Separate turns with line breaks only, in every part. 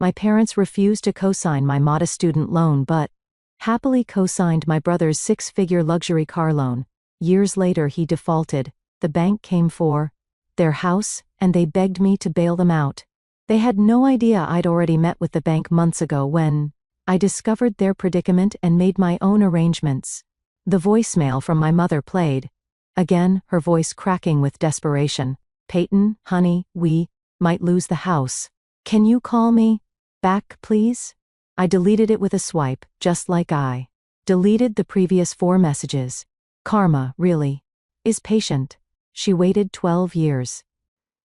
My parents refused to co-sign my modest student loan but happily co-signed my brother's six-figure luxury car loan. Years later he defaulted. The bank came for their house, and they begged me to bail them out. They had no idea I'd already met with the bank months ago when I discovered their predicament and made my own arrangements. The voicemail from my mother played. Again, her voice cracking with desperation. "Peyton, honey, we might lose the house. Can you call me back, please?" I deleted it with a swipe, just like I deleted the previous 4 messages. Karma, really, is patient. She waited 12 years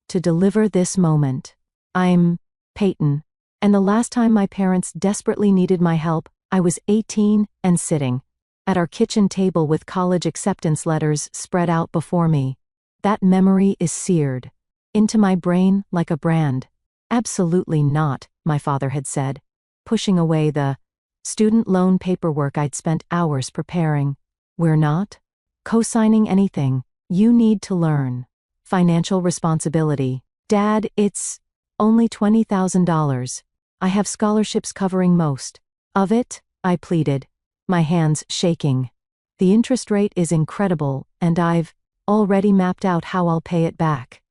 to deliver this moment. I'm Peyton, and the last time my parents desperately needed my help, I was 18 and sitting at our kitchen table with college acceptance letters spread out before me. That memory is seared into my brain like a brand. "Absolutely not," my father had said, pushing away the student loan paperwork I'd spent hours preparing. "We're not co-signing anything. You need to learn financial responsibility. Dad, it's only $20,000. I have scholarships covering most of it," I pleaded, my hands shaking. "The interest rate is incredible, and I've already mapped out how I'll pay it back."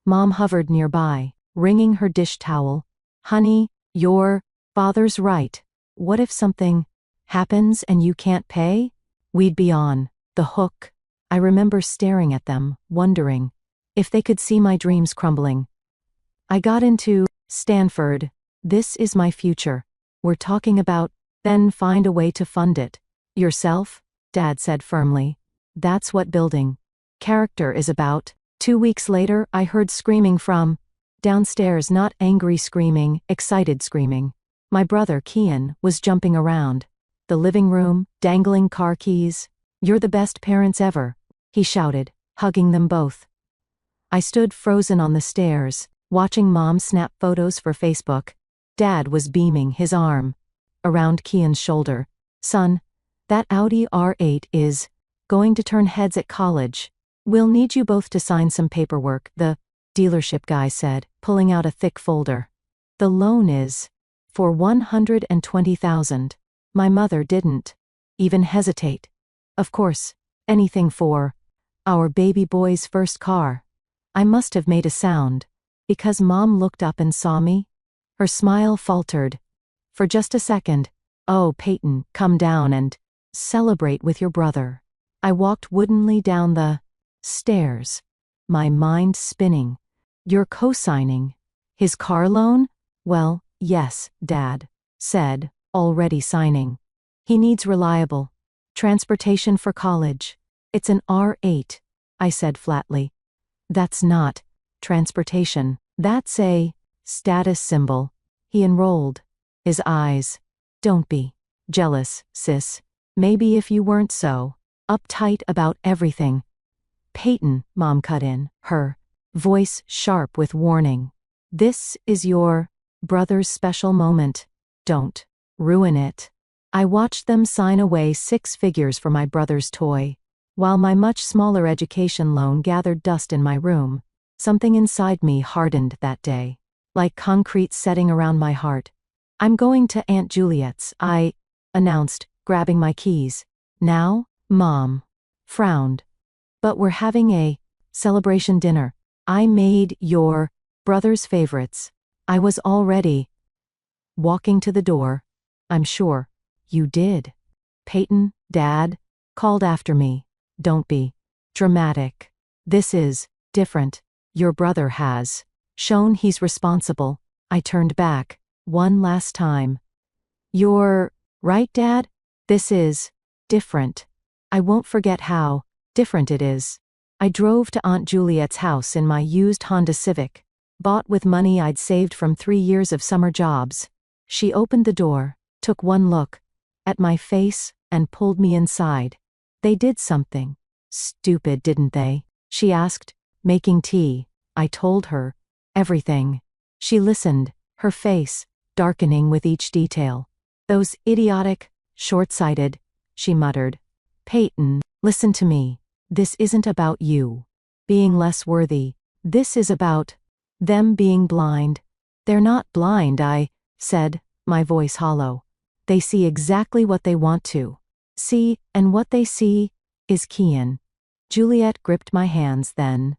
Mom hovered nearby, wringing her dish towel. "Honey, your father's right. What if something happens and you can't pay? We'd be on the hook." I remember staring at them, wondering if they could see my dreams crumbling. "I got into Stanford. This is my future. We're talking about, then find a way to fund it yourself," Dad said firmly. "That's what building character is about." 2 weeks later, I heard screaming from downstairs, not angry screaming, excited screaming. My brother, Kian, was jumping around the living room, dangling car keys. "You're the best parents ever," he shouted, hugging them both. I stood frozen on the stairs, watching Mom snap photos for Facebook. Dad was beaming, his arm around Kian's shoulder. "Son, that Audi R8 is going to turn heads at college. We'll need you both to sign some paperwork," the dealership guy said, pulling out a thick folder. "The loan is for $120,000. My mother didn't even hesitate. "Of course, anything for our baby boy's first car." I must have made a sound, because Mom looked up and saw me. Her smile faltered for just a second. "Oh, Peyton, come down and celebrate with your brother." I walked woodenly down the stairs, my mind spinning. "You're co-signing his car loan?" "Well, yes," Dad said, already signing. "He needs reliable transportation for college. It's an R8, I said flatly. "That's not transportation. That's a status symbol." He enrolled his eyes. "Don't be jealous, sis. Maybe if you weren't so uptight about everything." "Peyton," Mom cut in, her voice sharp with warning. "This is your brother's special moment. Don't ruin it." I watched them sign away 6 figures for my brother's toy, while my much smaller education loan gathered dust in my room. Something inside me hardened that day, like concrete setting around my heart. "I'm going to Aunt Juliet's," I announced, grabbing my keys. "Now?" Mom frowned. "But we're having a celebration dinner. I made your brother's favorites." I was already walking to the door. "I'm sure you did." Peyton, Dad called after me. "Don't be dramatic. This is different. Your brother has shown he's responsible." I turned back one last time. "You're right, Dad. This is different. I won't forget how different it is." I drove to Aunt Juliet's house in my used Honda Civic, bought with money I'd saved from 3 years of summer jobs. She opened the door, took one look at my face, and pulled me inside. "They did something stupid, didn't they?" she asked, making tea. I told her everything. She listened, her face darkening with each detail. "Those idiotic, short-sighted," she muttered. "Peyton, listen to me. This isn't about you being less worthy. This is about them being blind." "They're not blind," I said, my voice hollow. They see exactly what they want to see, and what they see is Kian. Juliet gripped my hands then.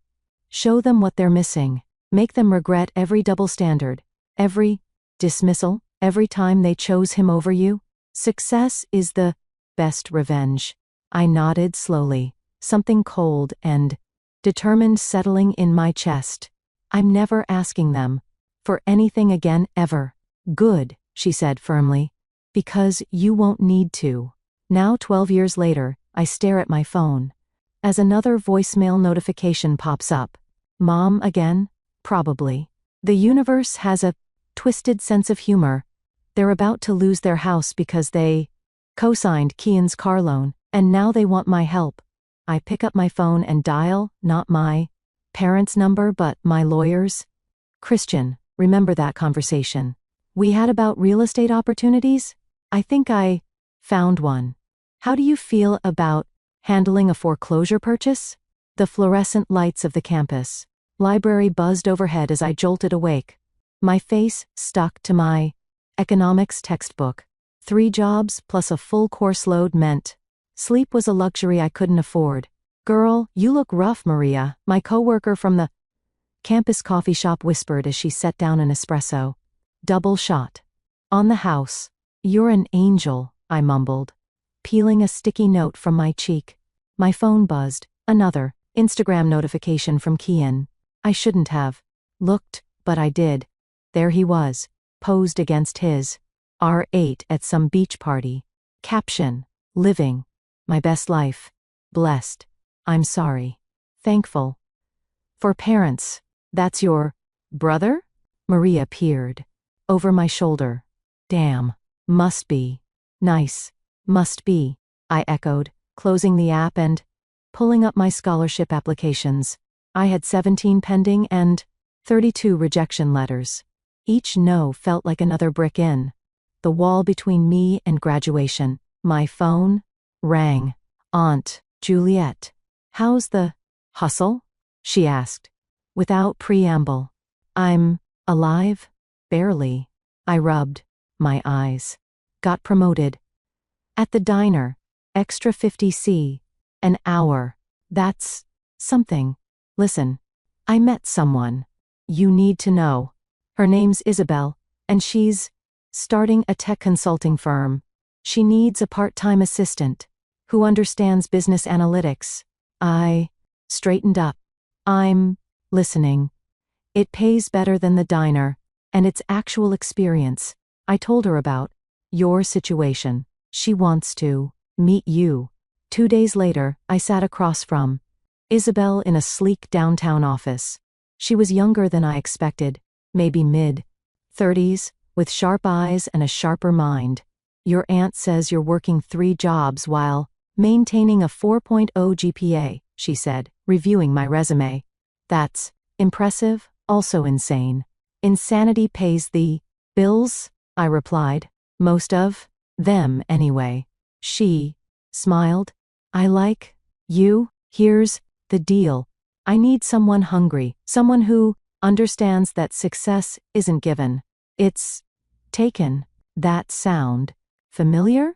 Show them what they're missing. Make them regret every double standard, every dismissal, every time they chose him over you. Success is the best revenge. I nodded slowly, something cold and determined settling in my chest. I'm never asking them for anything again ever. Good, she said firmly. Because you won't need to. Now 12 years later, I stare at my phone. As another voicemail notification pops up. Mom again? Probably. The universe has a twisted sense of humor. They're about to lose their house because they co-signed Kian's car loan, and now they want my help. I pick up my phone and dial, not my parents' number but my lawyer's. Christian, remember that conversation we had about real estate opportunities? I think I found one. How do you feel about handling a foreclosure purchase? The fluorescent lights of the campus library buzzed overhead as I jolted awake. My face stuck to my economics textbook. 3 jobs plus a full course load meant sleep was a luxury I couldn't afford. Girl, you look rough, Maria, my coworker from the campus coffee shop whispered as she set down an espresso. Double shot. On the house. You're an angel, I mumbled, peeling a sticky note from my cheek. My phone buzzed. Another Instagram notification from Kian. I shouldn't have looked, but I did. There he was, posed against his R8 at some beach party. Caption: living my best life. Blessed. I'm sorry. Thankful. For parents. That's your brother? Maria peered over my shoulder. Damn. Must be nice. Must be, I echoed, closing the app and pulling up my scholarship applications. I had 17 pending and 32 rejection letters. Each no felt like another brick in the wall between me and graduation. My phone rang. Aunt Juliet. How's the hustle? She asked, without preamble. I'm alive? Barely. I rubbed my eyes. Got promoted. At the diner. Extra 50C. An hour. That's something. Listen. I met someone. You need to know. Her name's Isabel, and she's starting a tech consulting firm. She needs a part-time assistant who understands business analytics. I straightened up. I'm listening. It pays better than the diner, and it's actual experience. I told her about your situation. She wants to meet you. 2 days later, I sat across from Isabel in a sleek downtown office. She was younger than I expected, maybe mid-30s, with sharp eyes and a sharper mind. Your aunt says you're working 3 jobs while maintaining a 4.0 GPA, she said, reviewing my resume. That's impressive, also insane. Insanity pays the bills, I replied. Most of them, anyway. She smiled. I like you. Here's the deal. I need someone hungry, someone who understands that success isn't given. It's taken. That sound familiar?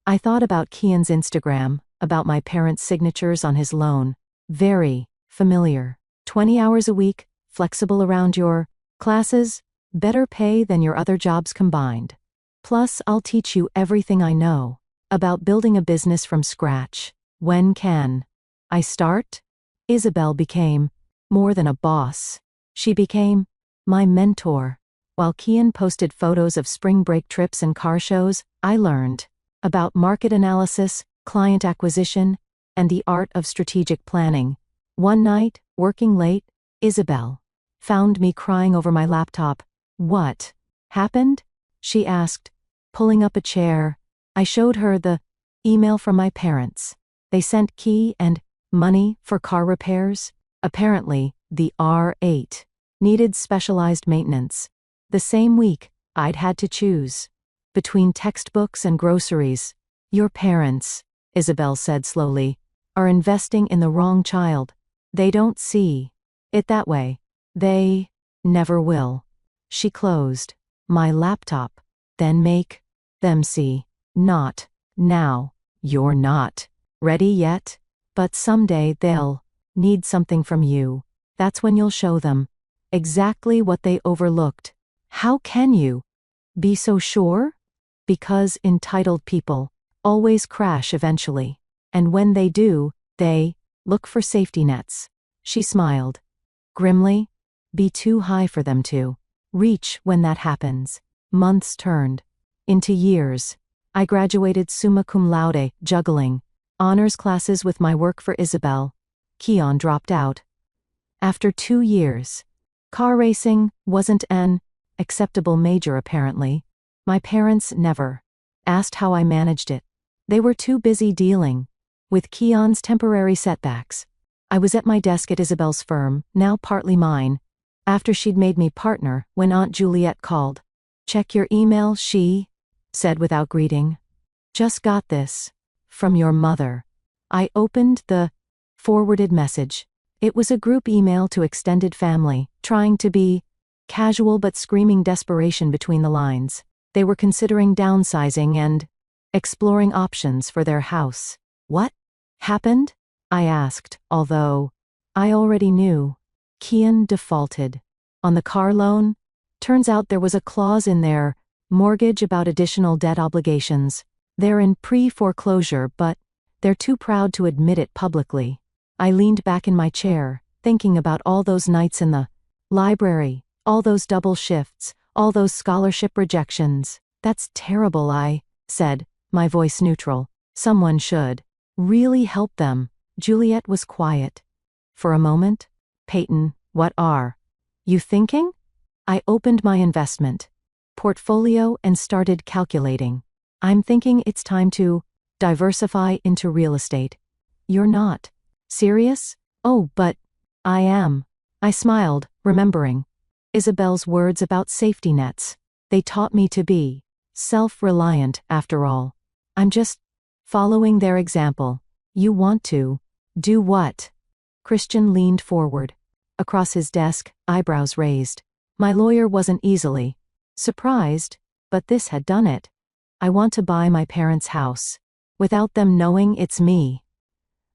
I thought about Kian's Instagram, about my parents' signatures on his loan. Very familiar. 20 hours a week, flexible around your classes, better pay than your other jobs combined. Plus, I'll teach you everything I know about building a business from scratch. When can I start? Isabel became more than a boss. She became my mentor. While Kian posted photos of spring break trips and car shows, I learned about market analysis, client acquisition, and the art of strategic planning. One night, working late, Isabel found me crying over my laptop. What happened? She asked, pulling up a chair. I showed her the email from my parents. They sent key and money for car repairs. Apparently, the R8 needed specialized maintenance. The same week, I'd had to choose between textbooks and groceries. Your parents, Isabel said slowly, are investing in the wrong child. They don't see it that way. They never will. She closed my laptop. Then make them see. Not now. You're not ready yet, but someday they'll need something from you. That's when you'll show them exactly what they overlooked. How can you be so sure? Because entitled people always crash eventually. And when they do, they look for safety nets. She smiled grimly. Be too high for them to reach when that happens. Months turned into years. I graduated summa cum laude, juggling honors classes with my work for Isabel. Keon dropped out after 2 years. Car racing wasn't an acceptable major apparently. My parents never asked how I managed it. They were too busy dealing with Keon's temporary setbacks. I was at my desk at Isabel's firm, now partly mine, after she'd made me partner when Aunt Juliet called. Check your email, she said without greeting. Just got this from your mother. I opened the forwarded message. It was a group email to extended family, trying to be casual but screaming desperation between the lines. They were considering downsizing and exploring options for their house. What happened? I asked, although I already knew. Keon defaulted on the car loan. Turns out there was a clause in their mortgage about additional debt obligations. They're in pre-foreclosure, but they're too proud to admit it publicly. I leaned back in my chair, thinking about all those nights in the library, all those double shifts, all those scholarship rejections. That's terrible, I said, my voice neutral. Someone should really help them. Juliet was quiet. For a moment. Peyton, what are you thinking? I opened my investment portfolio and started calculating. I'm thinking it's time to diversify into real estate. You're not serious? Oh, but I am. I smiled, remembering Isabel's words about safety nets. They taught me to be self-reliant, after all. I'm just following their example. You want to do what? Christian leaned forward. Across his desk, eyebrows raised. My lawyer wasn't easily surprised, but this had done it. I want to buy my parents' house without them knowing it's me.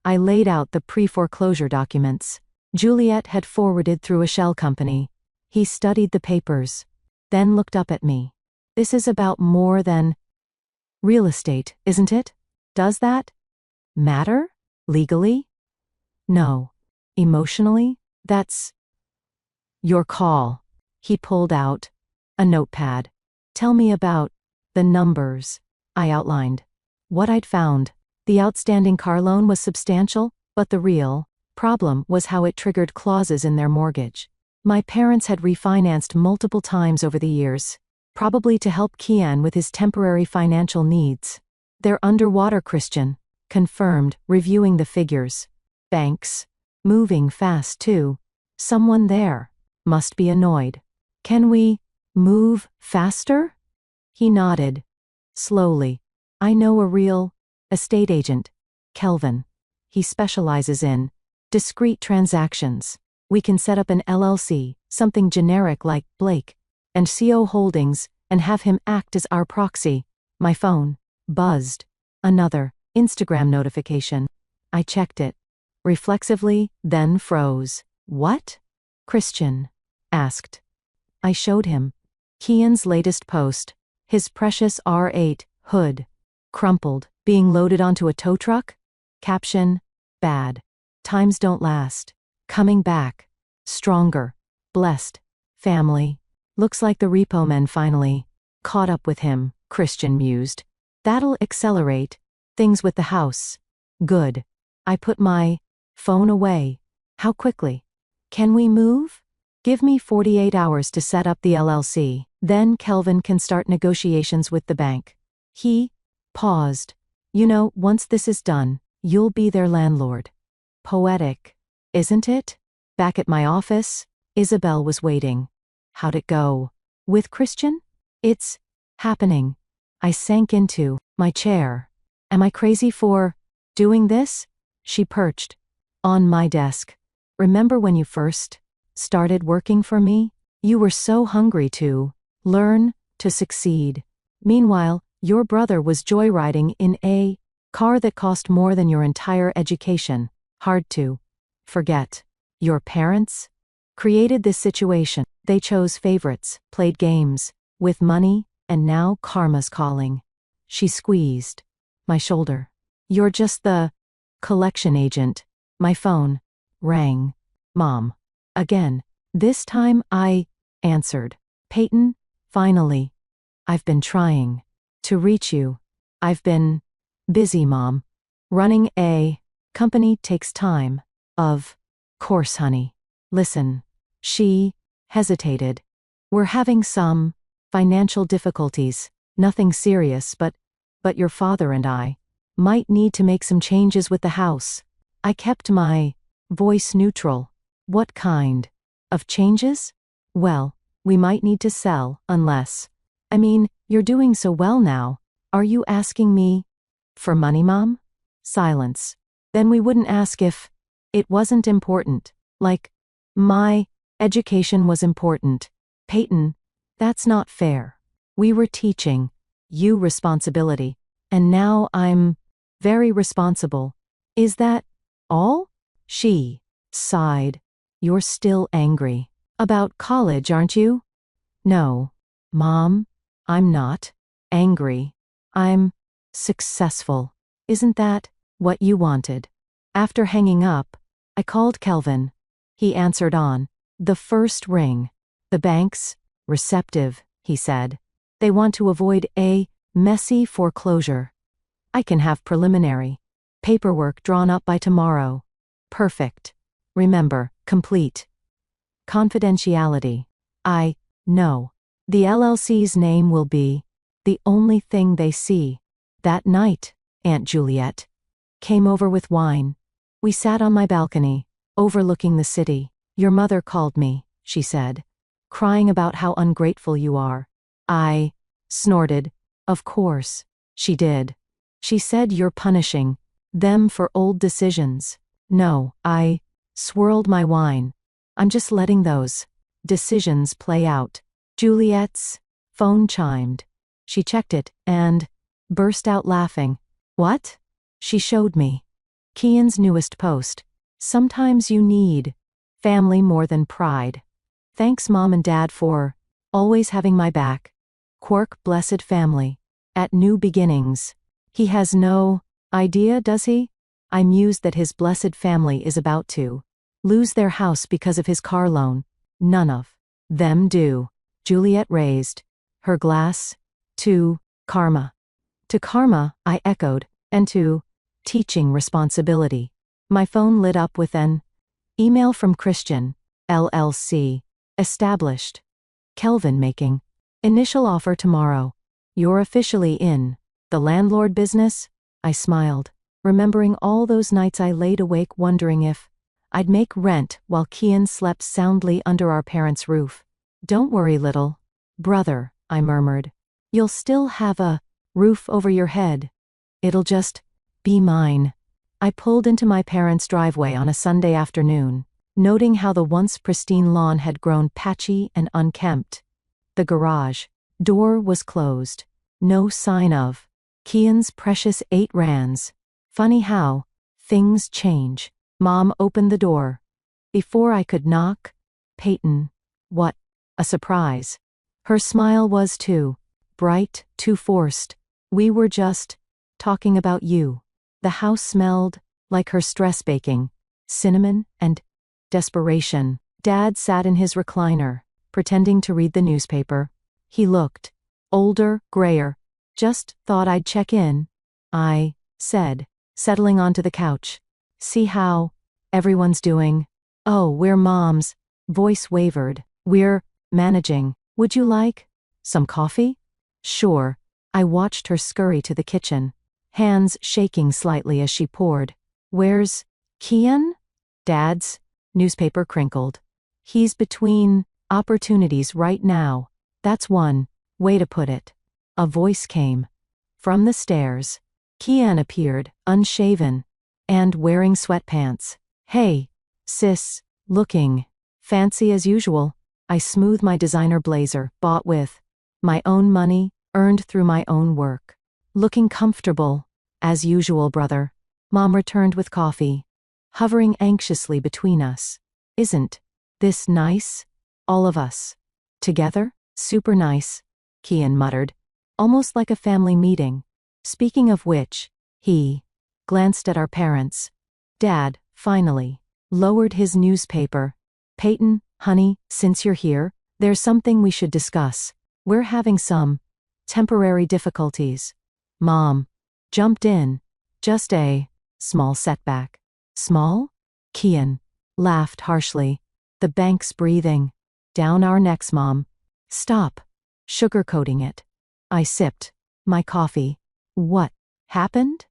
I laid out the pre-foreclosure documents Juliet had forwarded through a shell company. He studied the papers, then looked up at me. This is about more than real estate, isn't it? Does that matter? Legally? No. Emotionally? That's your call. He pulled out a notepad. Tell me about the numbers. I outlined what I'd found. The outstanding car loan was substantial, but the real problem was how it triggered clauses in their mortgage. My parents had refinanced multiple times over the years, probably to help Keon with his temporary financial needs. They're underwater, Christian confirmed, reviewing the figures. Banks moving fast too. Someone there must be annoyed. Can we move faster? He nodded slowly. I know a real estate agent, Kelvin. He specializes in discrete transactions. We can set up an LLC, something generic like Blake and CO Holdings, and have him act as our proxy. My phone buzzed. Another Instagram notification. I checked it reflexively, then froze. What? Christian asked. I showed him Keon's latest post. His precious R8 hood, crumpled, being loaded onto a tow truck. Caption: bad. Times don't last. Coming back. Stronger. Blessed. Family. Looks like the repo men finally caught up with him, Christian mused. That'll accelerate things with the house. Good. I put my phone away. How quickly? Can we move? Give me 48 hours to set up the LLC. Then Kelvin can start negotiations with the bank. He paused. You know, once this is done, you'll be their landlord. Poetic, isn't it? Back at my office, Isabel was waiting. How'd it go? With Christian? It's happening. I sank into my chair. Am I crazy for doing this? She perched on my desk. Remember when you first started working for me? You were so hungry to learn to succeed. Meanwhile, your brother was joyriding in a car that cost more than your entire education. Hard to forget. Your parents created this situation. They chose favorites, played games with money, and now karma's calling. She squeezed my shoulder. You're just the collection agent. My phone rang. Mom. Again. This time I answered. Peyton, finally. I've been trying to reach you. I've been busy, Mom. Running a company takes time. Of course, honey. Listen. She hesitated. We're having some financial difficulties. Nothing serious, but your father and I might need to make some changes with the house. I kept my voice neutral. What kind of changes? Well, we might need to sell, unless. I mean, you're doing so well now. Are you asking me for money, Mom? Silence. Then we wouldn't ask if it wasn't important. Like, my education was important. Peyton, that's not fair. We were teaching you responsibility, and now I'm very responsible. Is that all? She sighed. You're still angry about college, aren't you? No, Mom, I'm not angry. I'm successful. Isn't that what you wanted? After hanging up, I called Kelvin. He answered on the first ring. The bank's receptive, he said. They want to avoid a messy foreclosure. I can have preliminary paperwork drawn up by tomorrow. Perfect. Remember, complete confidentiality. I know. The LLC's name will be the only thing they see. That night, Aunt Juliet came over with wine. We sat on my balcony, overlooking the city. Your mother called me, she said, crying about how ungrateful you are. I snorted. Of course, she did. She said you're punishing them for old decisions. No, I swirled my wine. I'm just letting those decisions play out. Juliet's phone chimed. She checked it and burst out laughing. What? She showed me Kian's newest post. Sometimes you need family more than pride. Thanks, Mom and Dad, for always having my back. Quark, blessed family. At new beginnings. He has no idea, does he? I mused that his blessed family is about to lose their house because of his car loan. None of them do. Juliet raised her glass to karma. To karma, I echoed, and to teaching responsibility. My phone lit up with an email from Christian, LLC. Established. Kelvin making initial offer tomorrow. You're officially in the landlord business? I smiled, remembering all those nights I laid awake wondering if I'd make rent while Kian slept soundly under our parents' roof. Don't worry, little brother, I murmured. You'll still have a roof over your head. It'll just be mine. I pulled into my parents' driveway on a Sunday afternoon, noting how the once pristine lawn had grown patchy and unkempt. The garage door was closed. No sign of Kian's precious 8 rands. Funny how things change. Mom opened the door. Before I could knock, Peyton. What a surprise. Her smile was too bright, too forced. We were just talking about you. The house smelled like her stress baking, cinnamon and desperation. Dad sat in his recliner, pretending to read the newspaper. He looked older, grayer. Just thought I'd check in, I said, settling onto the couch. See how everyone's doing? Oh, we're Mom's voice wavered. We're managing. Would you like some coffee? Sure. I watched her scurry to the kitchen, hands shaking slightly as she poured. Where's Kian? Dad's newspaper crinkled. He's between opportunities right now. That's one way to put it. A voice came from the stairs. Kian appeared, unshaven and wearing sweatpants. Hey, sis, looking fancy as usual. I smoothed my designer blazer, bought with My own money, earned through my own work. Looking comfortable. As usual, brother. Mom returned with coffee, hovering anxiously between us. Isn't this nice? All of us. Together? Super nice, Kian muttered. Almost like a family meeting. Speaking of which, he glanced at our parents. Dad, finally, lowered his newspaper. Peyton, honey, since you're here, there's something we should discuss. We're having some temporary difficulties. Mom jumped in. Just a small setback. Small? Kian laughed harshly. The bank's breathing down our necks, Mom. Stop sugarcoating it. I sipped my coffee. What happened?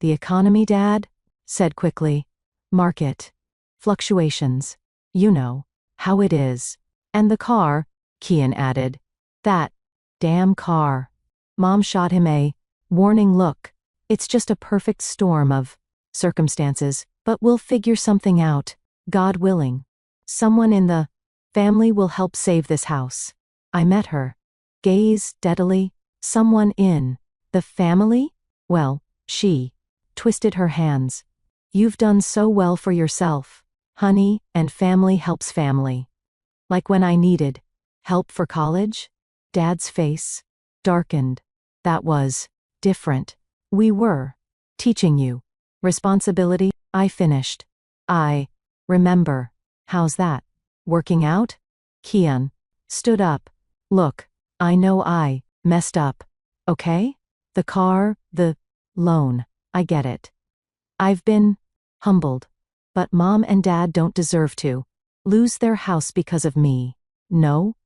The economy, Dad said quickly. Market fluctuations. You know how it is. And the car, Kian added. That damn car. Mom shot him a warning look. It's just a perfect storm of circumstances, but we'll figure something out, God willing. Someone in the family will help save this house. I met her. Gaze steadily. Someone in the family? Well, she twisted her hands. You've done so well for yourself, honey, and family helps family. Like when I needed help for college? Dad's face darkened. That was different. We were teaching you responsibility. I finished. I remember. How's that? Working out? Kian stood up. Look, I know I messed up. Okay? The car, the loan. I get it. I've been humbled. But Mom and Dad don't deserve to lose their house because of me. No?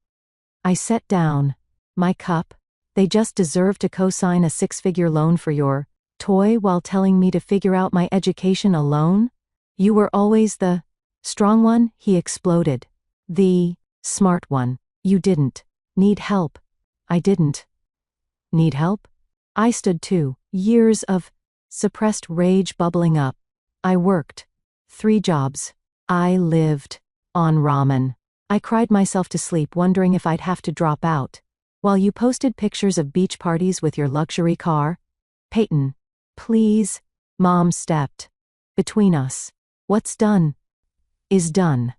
I set down my cup. They just deserve to co-sign a 6-figure loan for your toy while telling me to figure out my education alone? You were always the strong one, he exploded. The smart one. You didn't need help. I didn't need help? I stood too, years of suppressed rage bubbling up. I worked 3 jobs. I lived on ramen. I cried myself to sleep wondering if I'd have to drop out. While you posted pictures of beach parties with your luxury car? Peyton, please. Mom stepped between us. What's done is done.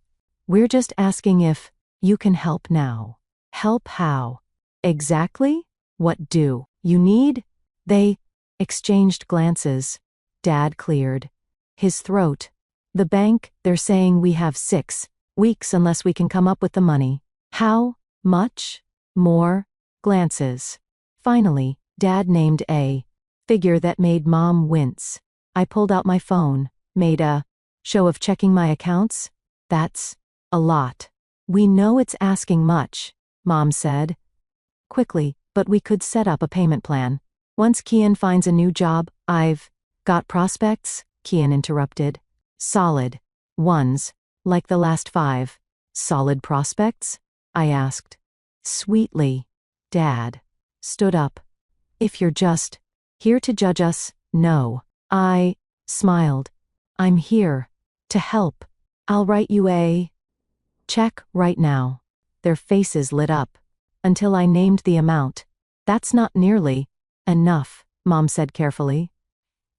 We're just asking if you can help now. Help how? Exactly? What do you need? They exchanged glances. Dad cleared his throat. The bank, they're saying we have 6 weeks unless we can come up with the money. How much? More glances. Finally, Dad named a figure that made Mom wince. I pulled out my phone, made a show of checking my accounts. That's a lot. We know it's asking much, Mom said quickly, but we could set up a payment plan. Once Kian finds a new job, I've got prospects, Kian interrupted. Solid ones, like the last 5. Solid prospects? I asked. Sweetly. Dad stood up. If you're just here to judge us, no. I smiled. I'm here to help. I'll write you a check right now. Their faces lit up. Until I named the amount. That's not nearly enough, Mom said carefully.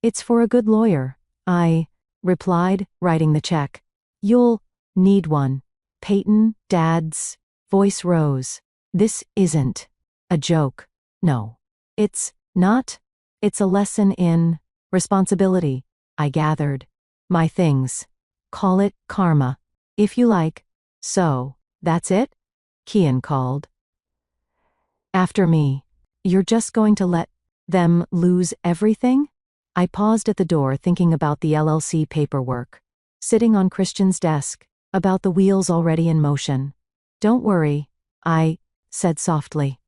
It's for a good lawyer, I replied, writing the check. You'll need one. Peyton, Dad's voice rose. This isn't a joke. No. It's not. It's a lesson in responsibility. I gathered my things. Call it karma, if you like. So, that's it? Kian called. After me. You're just going to let them lose everything? I paused at the door thinking about the LLC paperwork. Sitting on Christian's desk, about the wheels already in motion. Don't worry, I said softly.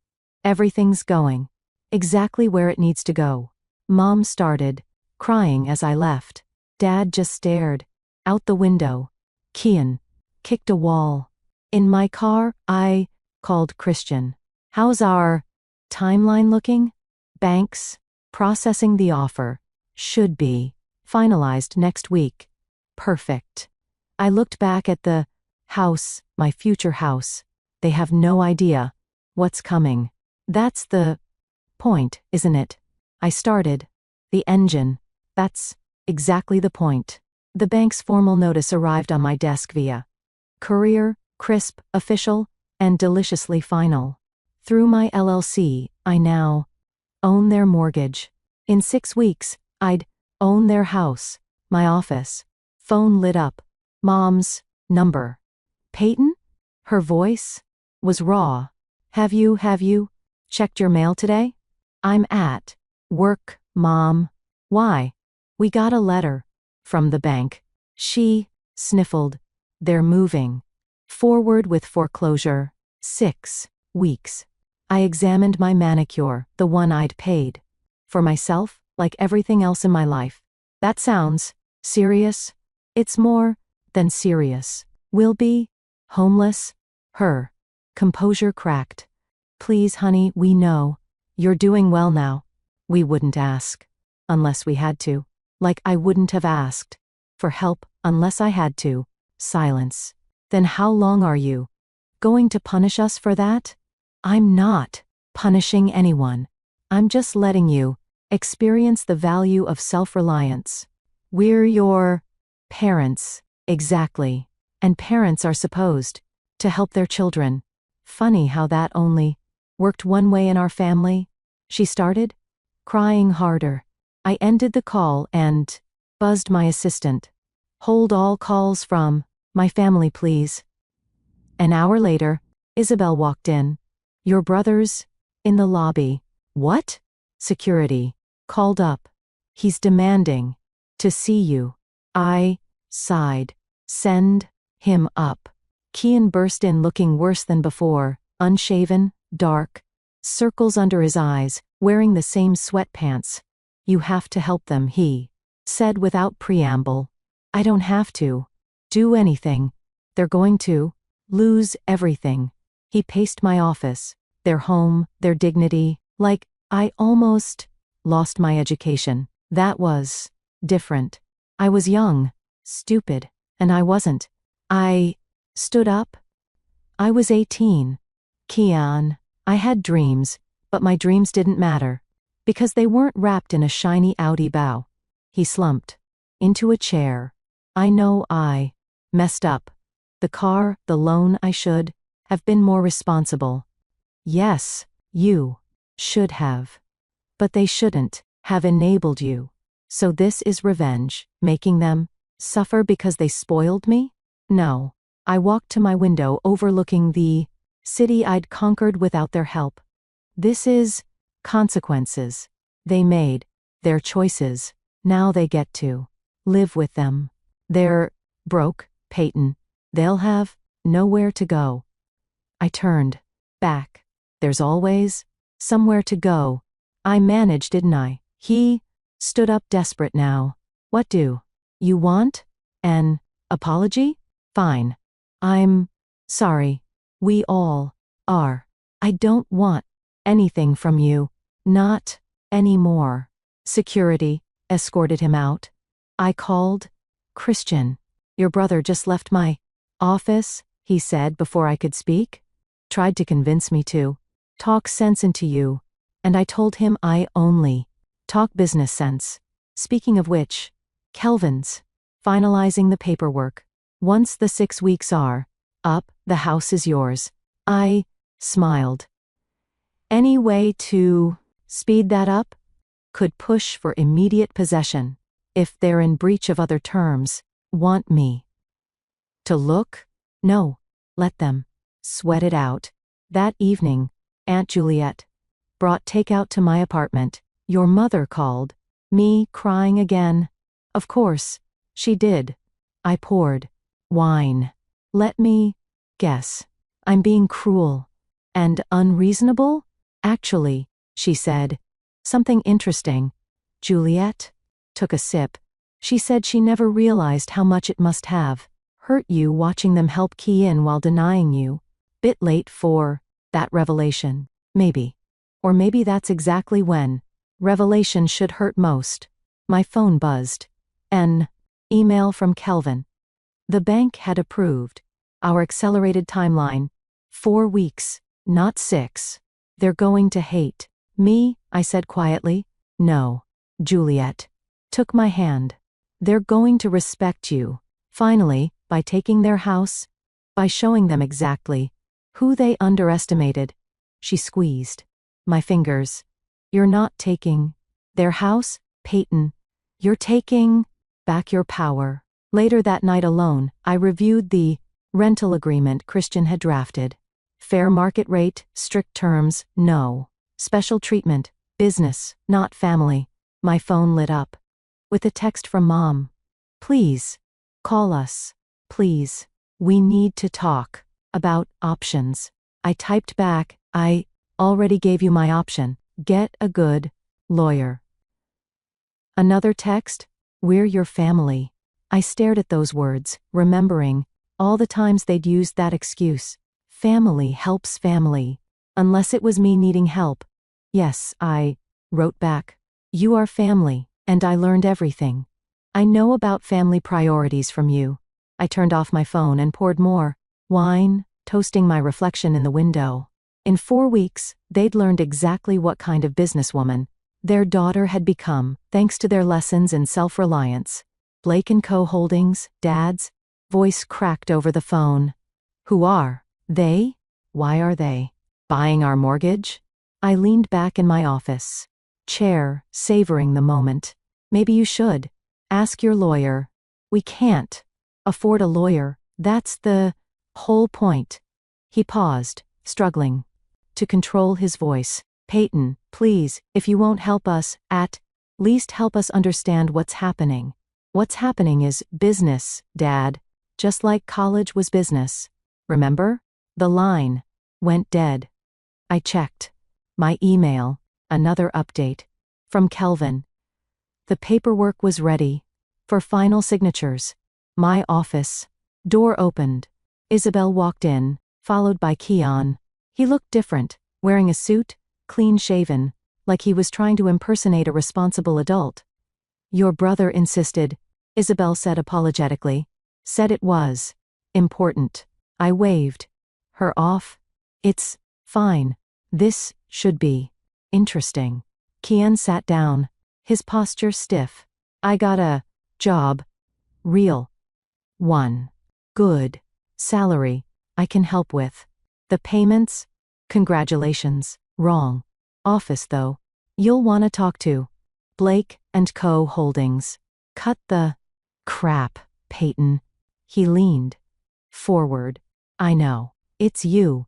Everything's going exactly where it needs to go. Mom started crying as I left. Dad just stared out the window. Kian kicked a wall. In my car, I called Christian. How's our timeline looking? Banks processing the offer. Should be finalized next week. Perfect. I looked back at the house, my future house. They have no idea what's coming. That's the point, isn't it? I started. The engine. That's exactly the point. The bank's formal notice arrived on my desk via courier, crisp, official, and deliciously final. Through my LLC, I now own their mortgage. In 6 weeks, I'd own their house, my office. Phone lit up. Mom's number. Peyton? Her voice was raw. Have you checked your mail today? I'm at work, Mom. Why? We got a letter from the bank. She sniffled. They're moving forward with foreclosure. 6 weeks. I examined my manicure, the one I'd paid for myself, like everything else in my life. That sounds serious. It's more than serious. We'll be homeless. Her composure cracked. Please, honey, we know you're doing well now. We wouldn't ask unless we had to. Like I wouldn't have asked for help unless I had to. Silence. Then how long are you going to punish us for that? I'm not punishing anyone. I'm just letting you experience the value of self-reliance. We're your parents. Exactly. And parents are supposed to help their children. Funny how that only worked one way in our family. She started crying harder. I ended the call and buzzed my assistant. Hold all calls from my family, please. An hour later, Isabel walked in. Your brother's in the lobby. What? Security called up. He's demanding to see you. I sighed. Send him up. Kian burst in looking worse than before, unshaven, dark, circles under his eyes, wearing the same sweatpants. You have to help them, he said without preamble. I don't have to do anything. They're going to lose everything. He paced my office, their home, their dignity, like I almost lost my education. That was different. I was young, stupid, and I wasn't. I stood up. I was 18. Kian, I had dreams, but my dreams didn't matter because they weren't wrapped in a shiny Audi bow. He slumped into a chair. I know I messed up. The car, the loan, I should have been more responsible. Yes, you should have. But they shouldn't have enabled you. So this is revenge, making them suffer because they spoiled me? No. I walked to my window overlooking the city I'd conquered without their help. This is consequences. They made their choices. Now they get to live with them. They're broke, Peyton. They'll have nowhere to go. I turned back. There's always somewhere to go. I managed, didn't I? He stood up desperate now. What do you want? An apology? Fine. I'm sorry. We all are. I don't want anything from you. Not anymore. Security escorted him out. I called Christian. Your brother just left my office, he said before I could speak. Tried to convince me to talk sense into you. And I told him I only talk business sense. Speaking of which, Kelvin's finalizing the paperwork. Once the 6 weeks are up, the house is yours. I smiled. Any way to speed that up? Could push for immediate possession. If they're in breach of other terms, want me to look? No. Let them sweat it out. That evening, Aunt Juliet brought takeout to my apartment. Your mother called. Me crying again. Of course, she did. I poured wine. Let me guess. I'm being cruel and unreasonable? Actually, she said. Something interesting. Juliet took a sip. She said she never realized how much it must have hurt you watching them help key in while denying you. Bit late for that revelation. Maybe. Or maybe that's exactly when revelation should hurt most. My phone buzzed. An email from Kelvin. The bank had approved our accelerated timeline. 4 weeks, not 6. They're going to hate me, I said quietly. No. Juliet took my hand. They're going to respect you. Finally, by taking their house, by showing them exactly who they underestimated. She squeezed my fingers. You're not taking their house, Peyton. You're taking back your power. Later that night alone, I reviewed the rental agreement Christian had drafted. Fair market rate, strict terms, no. Special treatment, business, not family. My phone lit up with a text from Mom. Please, call us. Please, we need to talk about options. I typed back, I already gave you my option. Get a good lawyer. Another text, we're your family. I stared at those words, remembering all the times they'd used that excuse. Family helps family. Unless it was me needing help. Yes, I wrote back. You are family, and I learned everything. I know about family priorities from you. I turned off my phone and poured more wine, toasting my reflection in the window. In 4 weeks, they'd learned exactly what kind of businesswoman their daughter had become, thanks to their lessons in self-reliance. Blake & Co. Holdings, Dad's voice cracked over the phone. Who are they? Why are they buying our mortgage? I leaned back in my office chair, savoring the moment. Maybe you should ask your lawyer. We can't afford a lawyer. That's the whole point. He paused, struggling to control his voice. Peyton, please, if you won't help us, at least help us understand what's happening. What's happening is business, Dad. Just like college was business. Remember? The line went dead. I checked my email, another update from Kelvin. The paperwork was ready for final signatures. My office door opened. Isabel walked in, followed by Keon. He looked different, wearing a suit, clean-shaven, like he was trying to impersonate a responsible adult. Your brother insisted, Isabel said apologetically. Said it was important. I waved her off. It's fine. This should be interesting. Keon sat down, his posture stiff. I got a job. Real one. Good salary. I can help with the payments. Congratulations. Wrong office though. You'll want to talk to Blake & Co. Holdings. Cut the crap, Peyton. He leaned forward. I know. It's you.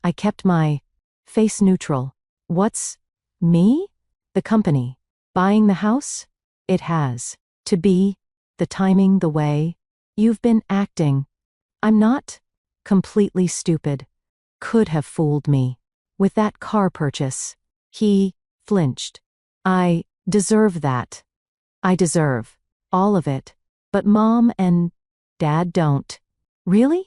I kept my face neutral. What's me? The company. Buying the house? It has to be. The timing, the way you've been acting. I'm not completely stupid. Could have fooled me with that car purchase. He flinched. I deserve that. I deserve all of it. But Mom and Dad don't. Really?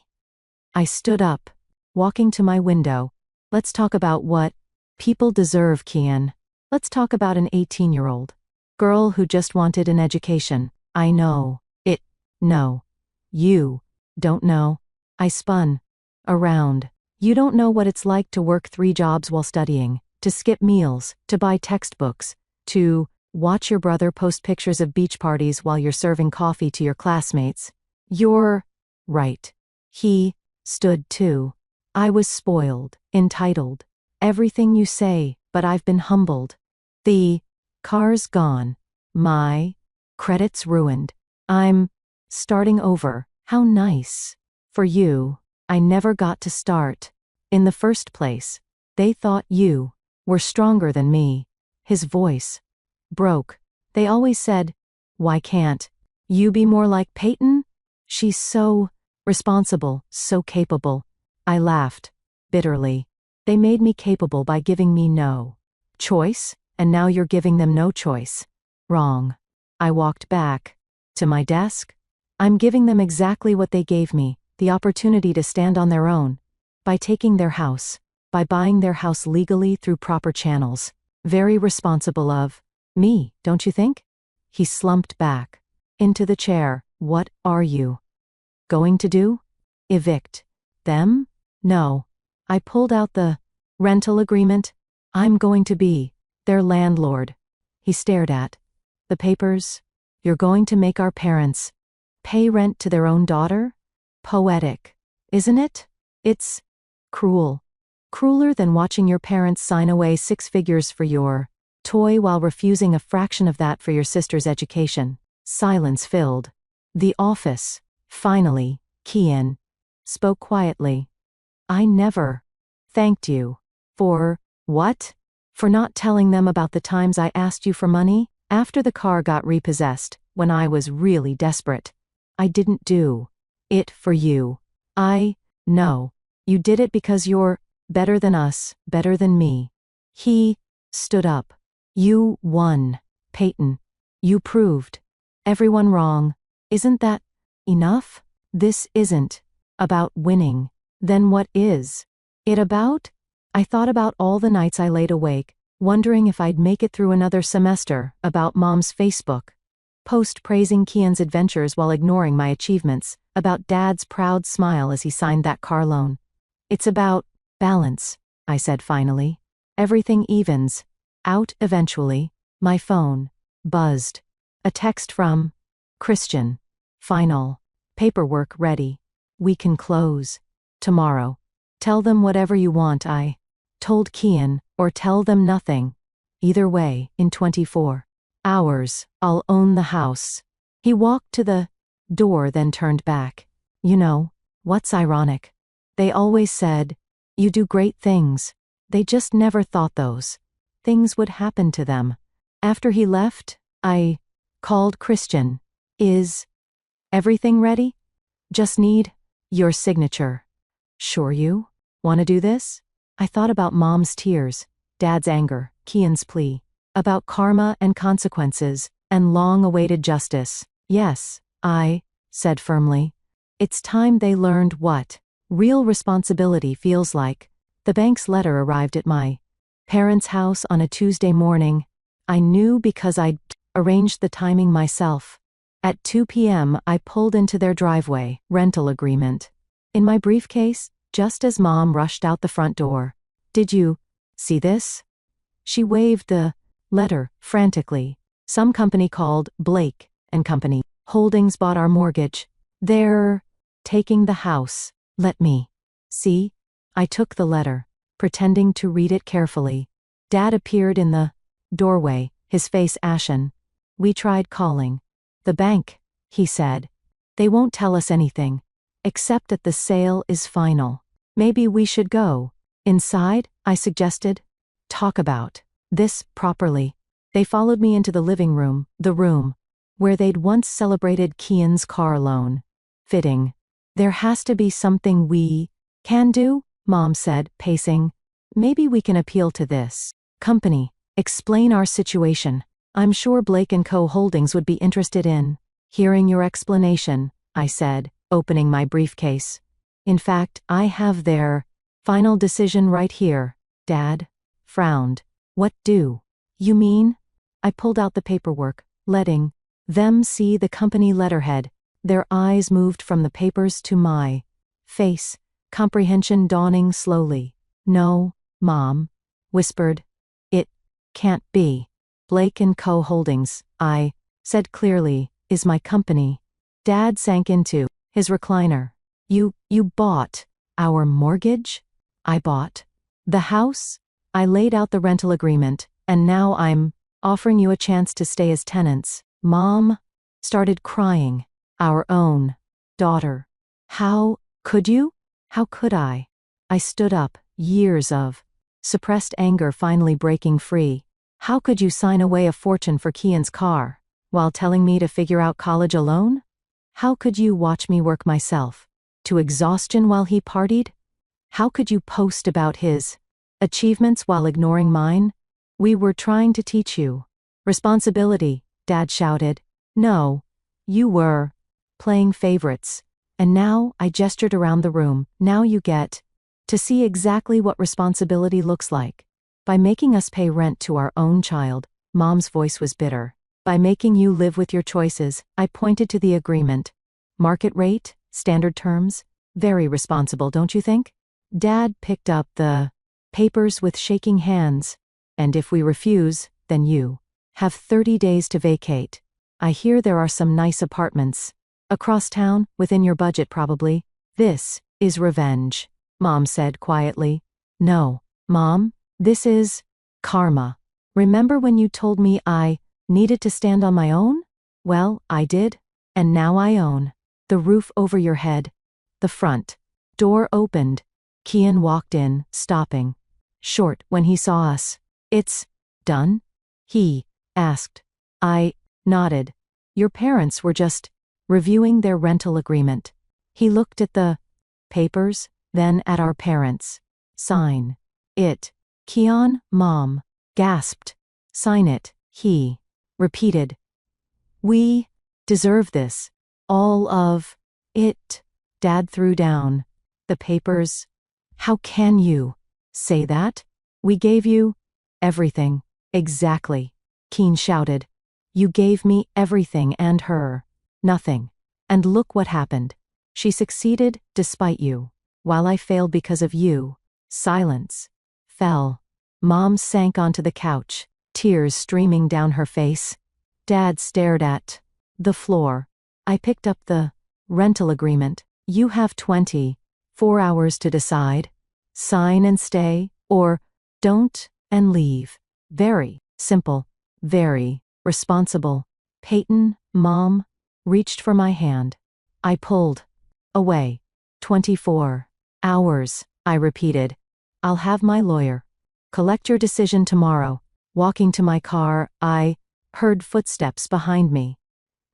I stood up, walking to my window. Let's talk about what people deserve, Kian. Let's talk about an 18-year-old girl who just wanted an education. I know it. No. You don't know. I spun around. You don't know what it's like to work 3 jobs while studying, to skip meals, to buy textbooks, to watch your brother post pictures of beach parties while you're serving coffee to your classmates. You're right. He stood too. I was spoiled, entitled. Everything you say, but I've been humbled. The car's gone. My credit's ruined. I'm starting over. How nice. For you, I never got to start. In the first place, they thought you were stronger than me. His voice broke. They always said, why can't you be more like Peyton? She's so responsible, so capable. I laughed bitterly. They made me capable by giving me no choice, and now you're giving them no choice. Wrong. I walked back to my desk. I'm giving them exactly what they gave me, the opportunity to stand on their own, by taking their house, by buying their house legally through proper channels. Very responsible of me, don't you think? He slumped back into the chair. What are you going to do? Evict them? No. I pulled out the Rental agreement? I'm going to be their landlord. He stared at the papers. You're going to make our parents pay rent to their own daughter? Poetic, isn't it? It's cruel. Crueler than watching your parents sign away 6 figures for your toy while refusing a fraction of that for your sister's education. Silence filled the office. Finally, Kian spoke quietly. I never thanked you. For what? For not telling them about the times I asked you for money? After the car got repossessed, when I was really desperate. I didn't do it for you. I know. You did it because you're better than us, better than me. He stood up. You won, Peyton. You proved everyone wrong. Isn't that enough? This isn't about winning. Then what is it about? I thought about all the nights I laid awake, wondering if I'd make it through another semester, about Mom's Facebook post praising Kian's adventures while ignoring my achievements, about Dad's proud smile as he signed that car loan. It's about balance, I said finally. Everything evens out eventually. My phone buzzed. A text from Christian. Final paperwork ready. We can close tomorrow. Tell them whatever you want, I told Kian, or tell them nothing. Either way, in 24 hours, I'll own the house. He walked to the door, then turned back. You know, what's ironic? They always said, you do great things. They just never thought those things would happen to them. After he left, I called Christian. Is everything ready? Just need your signature. Sure you want to do this? I thought about Mom's tears, Dad's anger, Kian's plea, about karma and consequences, and long-awaited justice. Yes, I said firmly. It's time they learned what real responsibility feels like. The bank's letter arrived at my parents' house on a Tuesday morning. I knew because I'd arranged the timing myself. At 2 p.m., I pulled into their driveway, rental agreement in my briefcase, just as Mom rushed out the front door. Did you see this? She waved the letter frantically. Some company called Blake and Company Holdings bought our mortgage. They're taking the house. Let me see. I took the letter, pretending to read it carefully. Dad appeared in the doorway, his face ashen. We tried calling the bank, he said. They won't tell us anything, except that the sale is final. Maybe we should go inside, I suggested. Talk about this properly. They followed me into the living room, the room where they'd once celebrated Kian's car loan. Fitting. There has to be something we can do, Mom said, pacing. Maybe we can appeal to this company, explain our situation. I'm sure Blake & Co. Holdings would be interested in hearing your explanation, I said, opening my briefcase. In fact, I have their final decision right here. Dad frowned. What do you mean? I pulled out the paperwork, letting them see the company letterhead. Their eyes moved from the papers to my face, comprehension dawning slowly. No, Mom whispered. It can't be. Blake & Co. Holdings, I said clearly, is my company. Dad sank into his recliner. You bought our mortgage? I bought the house? I laid out the rental agreement, and now I'm offering you a chance to stay as tenants. Mom started crying. Our own daughter. How could you? How could I? I stood up, years of suppressed anger finally breaking free. How could you sign away a fortune for Kian's car, while telling me to figure out college alone? How could you watch me work myself to exhaustion while he partied? How could you post about his achievements while ignoring mine? We were trying to teach you responsibility, Dad shouted. No, you were playing favorites. And now, I gestured around the room, now you get to see exactly what responsibility looks like. By making us pay rent to our own child, Mom's voice was bitter. By making you live with your choices, I pointed to the agreement. Market rate, standard terms, very responsible, don't you think? Dad picked up the Papers with shaking hands. And if we refuse, then you have 30 days to vacate. I hear there are some nice apartments across town, within your budget probably. This is revenge, Mom said quietly. No, Mom, this is karma. Remember when you told me I needed to stand on my own? Well, I did, and now I own the roof over your head. The front door opened. Kian walked in, stopping short when he saw us. It's done? He asked. I nodded. Your parents were just reviewing their rental agreement. He looked at the papers, then at our parents. Sign it. Kian, Mom gasped. Sign it, he repeated. We deserve this. All of it. Dad threw down the papers. How can you say that? We gave you everything. Exactly, Keen shouted. You gave me everything and her nothing. And look what happened. She succeeded despite you, while I failed because of you. Silence fell. Mom sank onto the couch, tears streaming down her face. Dad stared at the floor. I picked up the rental agreement. You have 24 hours to decide. Sign and stay, or don't and leave. Very simple, very responsible. Peyton, Mom, reached for my hand. I pulled away. 24 hours, I repeated. I'll have my lawyer collect your decision tomorrow. Walking to my car, I heard footsteps behind me.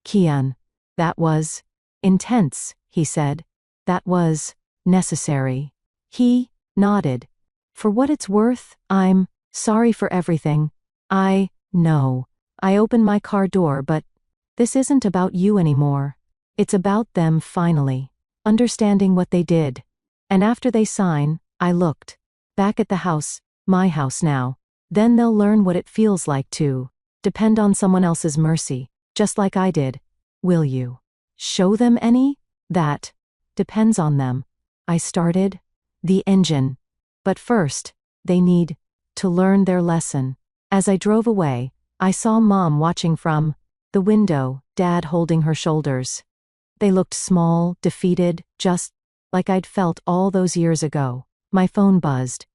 Kian. That was intense, he said. That was necessary. He nodded. For what it's worth, I'm sorry for everything. I know. I opened my car door, but this isn't about you anymore. It's about them finally understanding what they did. And after they sign, I looked back at the house, my house now. Then they'll learn what it feels like to depend on someone else's mercy, just like I did. Will you show them any? That depends on them. I started the engine. But first, they need to learn their lesson. As I drove away, I saw Mom watching from the window, Dad holding her shoulders. They looked small, defeated, just like I'd felt all those years ago. My phone buzzed.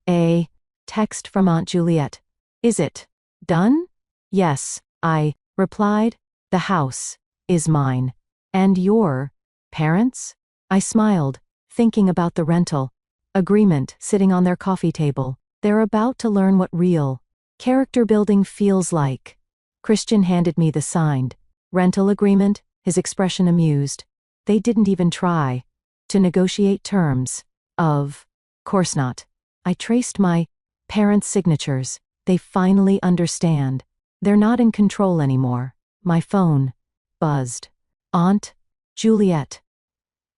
A text from Aunt Juliet. Is it done? Yes, I replied. The house is mine. And your parents? I smiled, thinking about the rental agreement sitting on their coffee table. They're about to learn what real character building feels like. Christian handed me the signed rental agreement, his expression amused. They didn't even try to negotiate terms. Of course not. I traced my parents' signatures. They finally understand. They're not in control anymore. My phone buzzed. Aunt Juliet.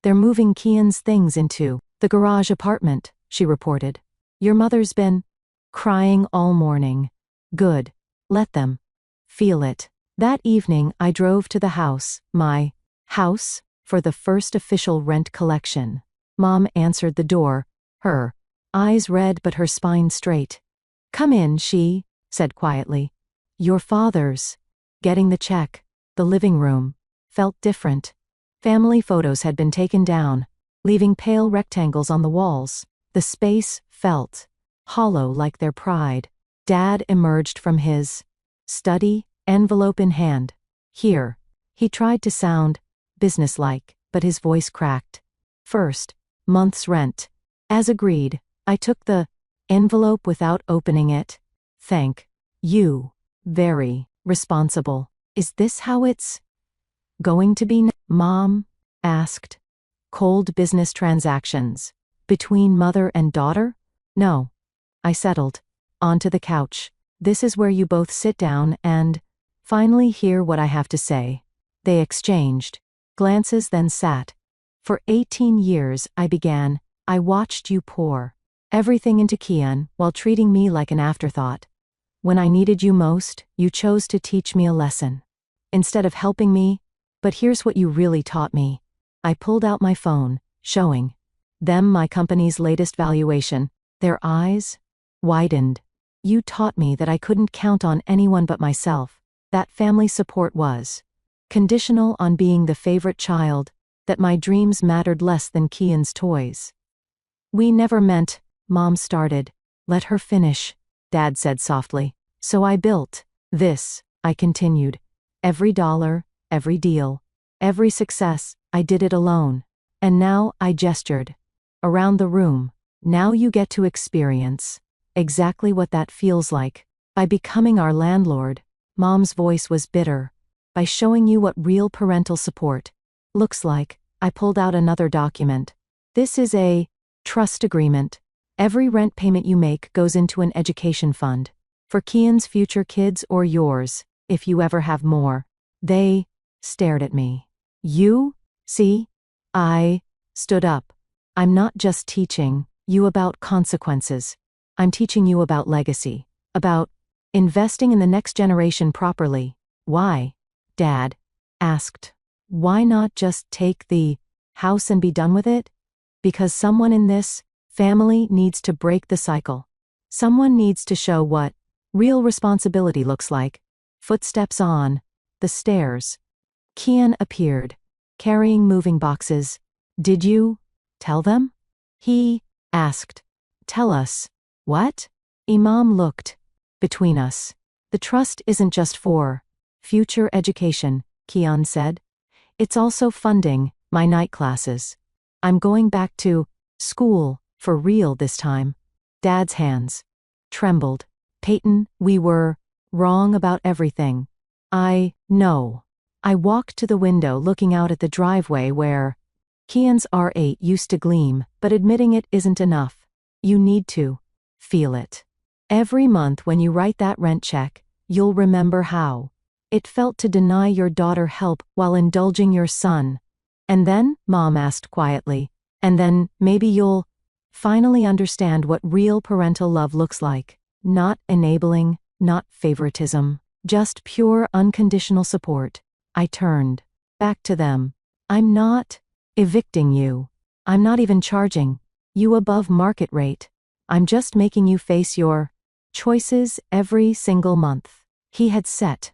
They're moving Kian's things into the garage apartment, she reported. Your mother's been crying all morning. Good. Let them feel it. That evening I drove to the house, my house, for the first official rent collection. Mom answered the door, her eyes red but her spine straight. Come in, she said quietly. Your father's getting the check. The living room felt different. Family photos had been taken down, leaving pale rectangles on the walls. The space felt hollow like their pride. Dad emerged from his study, envelope in hand. Here. He tried to sound businesslike, but his voice cracked. First month's rent. As agreed, I took the envelope without opening it. Thank you. Very responsible. Is this how it's going to be? Mom asked. Cold business transactions. Between mother and daughter? No. I settled onto the couch. This is where you both sit down and finally hear what I have to say. They exchanged glances, then sat. For 18 years, I began. I watched you pour everything into Kian while treating me like an afterthought. When I needed you most, you chose to teach me a lesson instead of helping me. But here's what you really taught me. I pulled out my phone, showing them my company's latest valuation. Their eyes widened. You taught me that I couldn't count on anyone but myself, that family support was conditional on being the favorite child, that my dreams mattered less than Kian's toys. We never meant, Mom started. Let her finish, Dad said softly. So I built this, I continued. Every dollar, every deal, every success, I did it alone. And now, I gestured around the room. Now you get to experience exactly what that feels like. By becoming our landlord, Mom's voice was bitter. By showing you what real parental support looks like. I pulled out another document. This is a trust agreement. Every rent payment you make goes into an education fund. For Kian's future kids or yours, if you ever have more. They stared at me. You? See? I stood up. I'm not just teaching you about consequences. I'm teaching you about legacy. About investing in the next generation properly. Why? Dad asked. Why not just take the house and be done with it? Because someone in this family needs to break the cycle. Someone needs to show what real responsibility looks like. Footsteps on the stairs. Kian appeared, carrying moving boxes. Did you tell them? He asked. Tell us. What? Imam looked between us. The trust isn't just for future education, Kian said. It's also funding my night classes. I'm going back to school for real this time. Dad's hands trembled. Peyton, we were wrong about everything. I know. I walked to the window looking out at the driveway where Kian's R8 used to gleam, but admitting it isn't enough. You need to feel it. Every month when you write that rent check, you'll remember how it felt to deny your daughter help while indulging your son. And then, Mom asked quietly, and then maybe you'll finally understand what real parental love looks like. Not enabling, not favoritism, just pure unconditional support. I turned back to them. I'm not evicting you. I'm not even charging you above market rate. I'm just making you face your choices every single month. He had set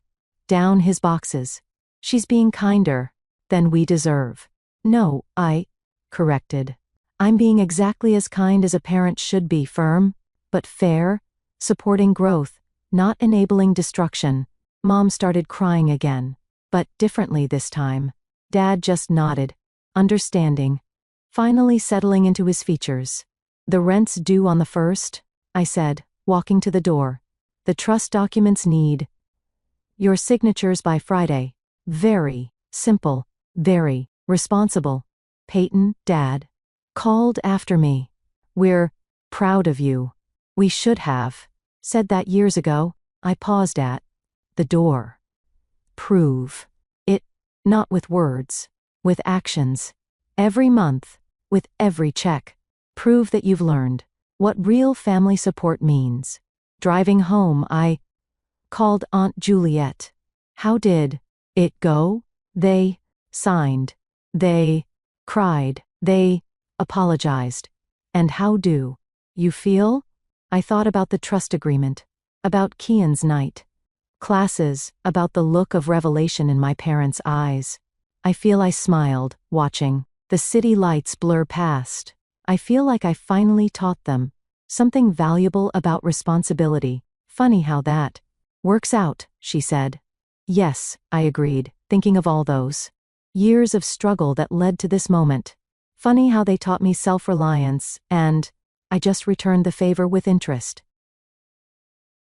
down his boxes. She's being kinder than we deserve. No, I corrected. I'm being exactly as kind as a parent should be, firm, but fair, supporting growth, not enabling destruction. Mom started crying again, but differently this time. Dad just nodded, understanding, finally settling into his features. The rent's due on the 1st, I said, walking to the door. The trust documents need your signatures by Friday. Very simple, very responsible. Peyton, Dad called after me. We're proud of you. We should have said that years ago. I paused at the door. Prove it, not with words, with actions. Every month, with every check. Prove that you've learned what real family support means. Driving home, I called Aunt Juliet. How did it go? They signed. They cried. They apologized. And how do you feel? I thought about the trust agreement, about Kian's night classes, about the look of revelation in my parents' eyes. I feel I smiled, watching the city lights blur past. I feel like I finally taught them something valuable about responsibility. Funny how that works out, she said. Yes, I agreed, thinking of all those years of struggle that led to this moment. Funny how they taught me self-reliance, and I just returned the favor with interest.